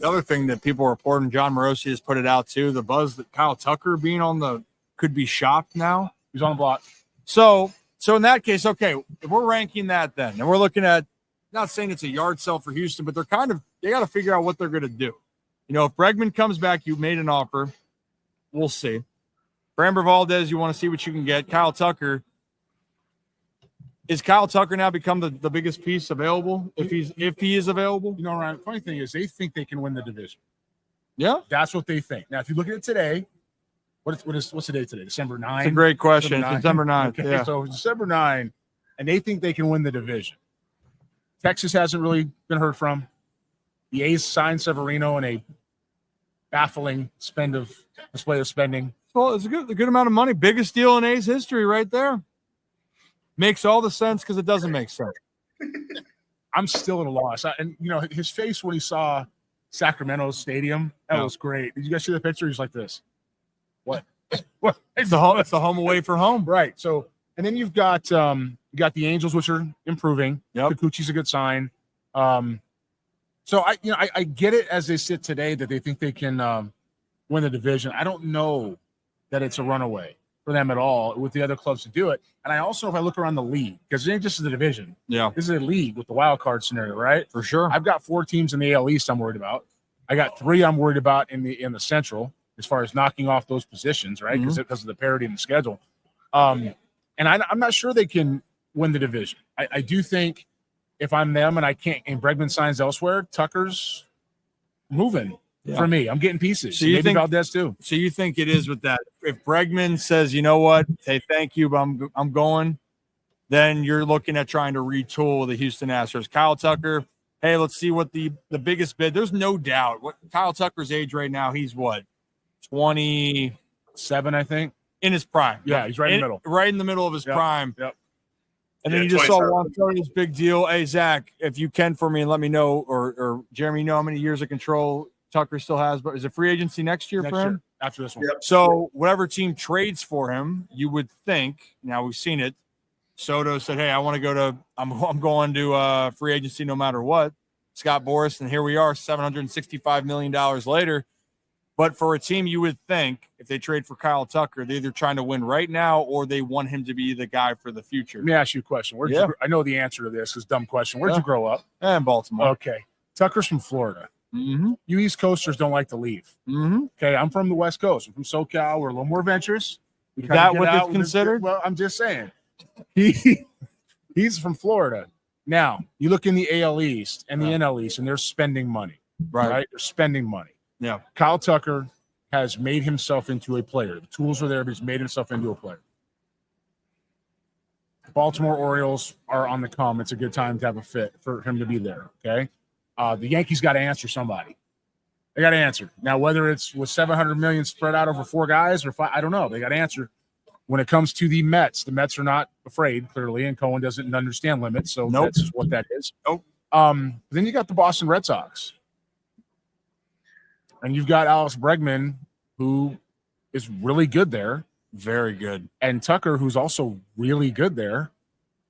the other thing that people are reporting, John Morosi has put it out too, the buzz that Kyle Tucker being on the could be shopped now. He's on the block. So in that case, okay, if we're ranking that then, and we're looking at, not saying it's a yard sell for Houston, but they got to figure out what they're going to do. You know, if Bregman comes back, you made an offer. We'll see. Framber Valdez, you want to see what you can get. Kyle Tucker. Is Kyle Tucker now become the biggest piece available if he is available? You know, Ryan, the funny thing is they think they can win the division. Yeah. That's what they think. Now, if you look at it today, what's the date today? December 9th? It's a great question. December 9th. Okay, yeah. So December 9th, and they think they can win the division. Texas hasn't really been heard from. The A's signed Severino in a baffling display of spending. Well, it's a good amount of money. Biggest deal in A's history right there. Makes all the sense because it doesn't make sense. I'm still at a loss. And, you know, his face when he saw Sacramento's stadium, that was great. Did you guys see the picture? He's like this. What? What? It's the home away for home. Right. So, and then you've got the Angels, which are improving. Yep. Kikuchi's a good sign. So I get it as they sit today that they think they can win the division. I don't know that it's a runaway for them at all with the other clubs to do it. And I also, if I look around the league, because it ain't just the division. Yeah. This is a league with the wild card scenario, right? For sure. I've got 4 teams in the AL East I'm worried about. I got 3 I'm worried about in the Central as far as knocking off those positions, right? Because of the parity in the schedule. And I'm not sure they can win the division. I do think if I'm them and Bregman signs elsewhere, Tucker's moving. Yeah. For me, I'm getting pieces. So maybe Valdez too. So you think it is with that? If Bregman says, you know what, hey, thank you, but I'm going, then you're looking at trying to retool the Houston Astros. Kyle Tucker, hey, let's see what the biggest bid. There's no doubt. What Kyle Tucker's age right now, he's what, 27, I think, in his prime. Yeah, he's right in the middle. Right in the middle of his prime. Yep. And then you just saw Juan Soto's big deal. Hey, Zach, if you can for me, and let me know, or Jeremy, you know how many years of control Tucker still has, but is it free agency next year for him? After this one. Yep. So whatever team trades for him, you would think, now we've seen it, Soto said, hey, I want to go to – I'm going to free agency no matter what. Scott Boras, and here we are $765 million later. But for a team, you would think if they trade for Kyle Tucker, they're either trying to win right now or they want him to be the guy for the future. Let me ask you a question. I know the answer to this. It's a dumb question. Where'd you grow up? In Baltimore. Okay. Tucker's from Florida. Mm-hmm. You East Coasters don't like to leave. Mm-hmm. Okay, I'm from the West Coast. I'm from SoCal. We're a little more adventurous. Is that what it's considered? Well, I'm just saying. He's from Florida. Now, you look in the AL East and the NL East, and they're spending money. Right? They're spending money. Yeah. Kyle Tucker has made himself into a player. The tools are there, but he's made himself into a player. The Baltimore Orioles are on the come. It's a good time to have a fit for him to be there, okay? The Yankees got to answer somebody. They got to answer. Now, whether it's with $700 million spread out over 4 guys or 5, I don't know. They got to answer. When it comes to the Mets are not afraid, clearly, and Cohen doesn't understand limits, so that's just what that is. Then you got the Boston Red Sox. And you've got Alex Bregman, who is really good there. Very good. And Tucker, who's also really good there.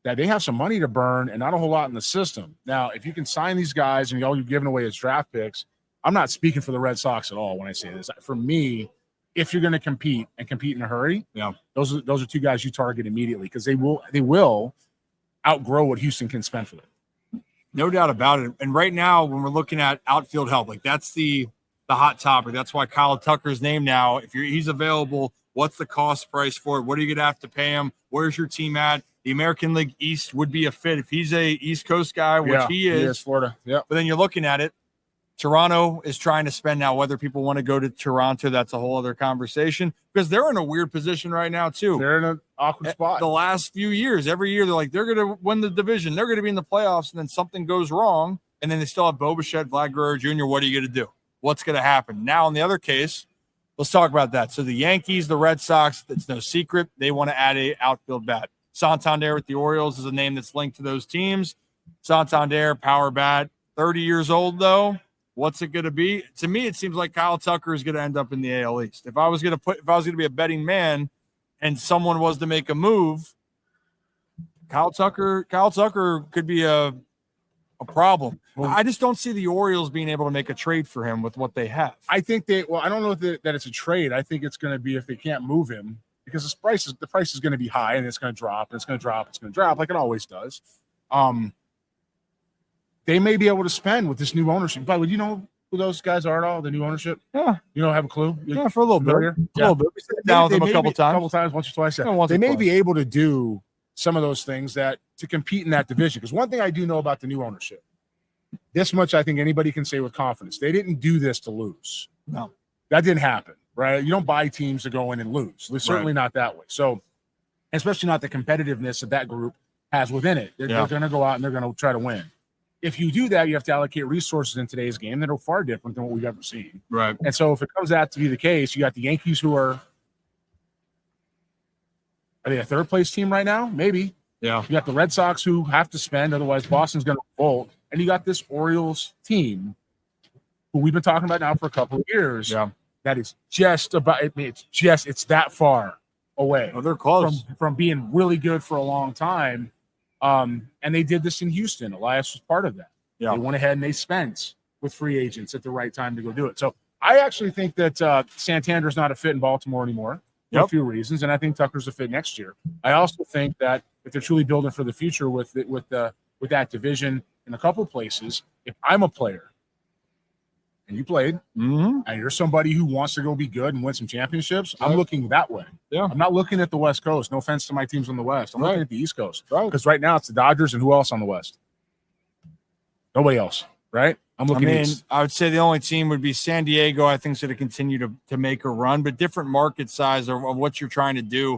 That they have some money to burn and not a whole lot in the system. Now, if you can sign these guys and all you're giving away is draft picks, I'm not speaking for the Red Sox at all when I say this. For me, if you're going to compete in a hurry, those are 2 guys you target immediately because they will outgrow what Houston can spend for them. No doubt about it. And right now, when we're looking at outfield help, like that's the hot topic. That's why Kyle Tucker's name now. If he's available, what's the cost price for it? What are you going to have to pay him? Where's your team at? The American League East would be a fit if he's a East Coast guy, which he is. Florida. Yeah. But then you're looking at it. Toronto is trying to spend now. Whether people want to go to Toronto, that's a whole other conversation because they're in a weird position right now too. They're in an awkward spot. The last few years, every year they're like they're going to win the division. They're going to be in the playoffs, and then something goes wrong, and then they still have Bo Bichette, Vlad Guerrero Jr. What are you going to do? What's going to happen? Now, in the other case, let's talk about that. So the Yankees, the Red Sox, it's no secret they want to add a outfield bat. Santander with the Orioles is a name that's linked to those teams. Santander, power bat, 30 years old though. What's it going to be? To me, it seems like Kyle Tucker is going to end up in the AL East. If I was going to be a betting man and someone was to make a move, Kyle Tucker could be a a problem. Well, I just don't see the Orioles being able to make a trade for him with what they have. I think I don't know that it's a trade. I think it's going to be if they can't move him because the price is going to be high and it's going to drop and it's going to drop. It's going to drop like it always does. They may be able to spend with this new ownership. But would you know who those guys are at all? The new ownership? Yeah. You don't have a clue? Yeah, for a little familiar? bit. A little bit. We sat down with them a couple times. Once or twice. Yeah, once they or may twice. be able to do some of those things that to compete in that division. Because one thing I do know about the new ownership, this much I think anybody can say with confidence, they didn't do this to lose. No. That didn't happen, right? You don't buy teams to go in and lose. They're certainly not that way. So, especially not the competitiveness that that group has within it. They're going to go out and they're going to try to win. If you do that, you have to allocate resources in today's game that are far different than what we've ever seen. Right. And so if it comes out to be the case, you got the Yankees who are they a third place team right now? Maybe. Yeah. You got the Red Sox who have to spend, otherwise Boston's going to fold. And you got this Orioles team who we've been talking about now for a couple of years. Yeah. That is just about it's that far away. Oh, they're close from being really good for a long time. And they did this in Houston. Elias was part of that. Yeah. They went ahead and they spent with free agents at the right time to go do it. So I actually think that Santander's not a fit in Baltimore anymore for a few reasons, and I think Tucker's a fit next year. I also think that if they're truly building for the future with that division in a couple places, if I'm a player and you played and you're somebody who wants to go be good and win some championships, I'm looking that way. Yeah. I'm not looking at the West Coast. No offense to my teams on the West. I'm looking at the East Coast. Right. Because right now it's the Dodgers and who else on the West? Nobody else, right? I'm looking East. I would say the only team would be San Diego. I think is going to continue to make a run, but different market size of what you're trying to do.